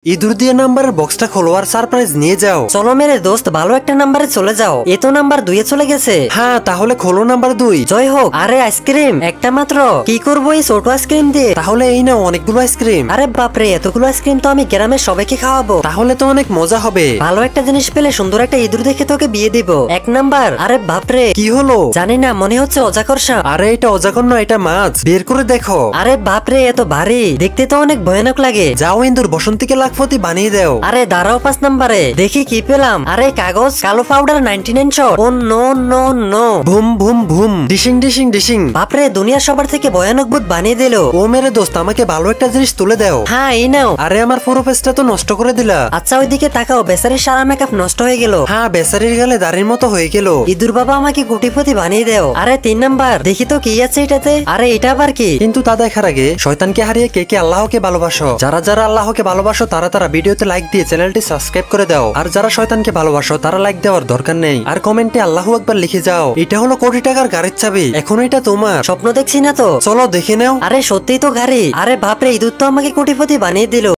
ইঁদুর দিয়ে নাম্বারের বক্সটা খোলো আর সারপ্রাইজ নিয়ে যাও। চলো মেরে দোস্ত, ভালো একটা নাম্বারে চলে যাও। এ তো নাম্বার 2 এ চলে গেছে। হ্যাঁ তাহলে খোলো নাম্বার 2। জয় হোক। আরে আইসক্রিম একটা মাত্র, কি করবো এই ছোট আইসক্রিম দিয়ে? তাহলে এই না অনেকগুলো আইসক্রিম। আরে বাপরে, এতগুলো আইসক্রিম তো আমি গ্রামের সবাইকে খাওয়াবো। তাহলে তো অনেক মজা হবে। ভালো একটা জিনিস পেলে সুন্দর একটা ইঁদুর দেখে তোকে বিয়ে দিব। 1 নাম্বার। আরে বাপরে, কি হলো? জানি না, মনে হচ্ছে অজাকর সাপ। আরে এটা অজাগর না, এটা মাছ। বের করে দেখো। আরে বাপরে, এত ভারী, দেখতে তো অনেক ভয়ানক লাগে। যাও ইঁদুর বসন্তীকে লাখপতি বানিয়ে দাও। আরে দাঁড়াও, 5 নাম্বারে দেখি কি পেলাম। আরে কাগজ, কালো পাউডার, 99 শট। ও নো নো নো। ভুম ভুম ভুম, ডিশিং ডিশিং ডিশিং। বাপরে, দুনিয়ার সবার থেকে ভয়ানক ভূত বানিয়ে দিল। ও মেরে দোস্ত, আমাকে ভালো একটা জিনিস তুলে দাও। হ্যাঁ এই নাও। আরে আমার পুরো ফেসটা তো নষ্ট করে দিলা। আচ্ছা ওইদিকে তাকাও, বেচারির সারা মেকআপ নষ্ট হয়ে গেল। হ্যাঁ বেচারির গালে দাড়ির মতো হয়ে গেল। ইঁদুর বাবা আমাকে কোটিপতি বানিয়ে দেও। আরে 3 নাম্বার, দেখি তো কি আছে এটাতে। আরে এটা আবার কি? কিন্তু তা দেখার আগে শয়তানকে হারিয়ে কে কে আল্লাহকে ভালোবাসো? যারা যারা আল্লাহকে ভালোবাসো তারা তারা ভিডিওতে লাইক দিয়ে চ্যানেলটি সাবস্ক্রাইব করে দাও। আর যারা শয়তানকে ভালোবাসো তারা লাইক দেওয়ার দরকার নেই, আর কমেন্টে আল্লাহু আকবার লিখে যাও। এটা হলো কোটি টাকার গাড়ির চাবি, এখন এটা তোমার। স্বপ্ন দেখছি না তো? চলো দেখে নাও। আরে সত্যিই তো গাড়ি। আরে বাপরে, ইঁদুর তো আমাকে কোটিপতি বানিয়ে দিল।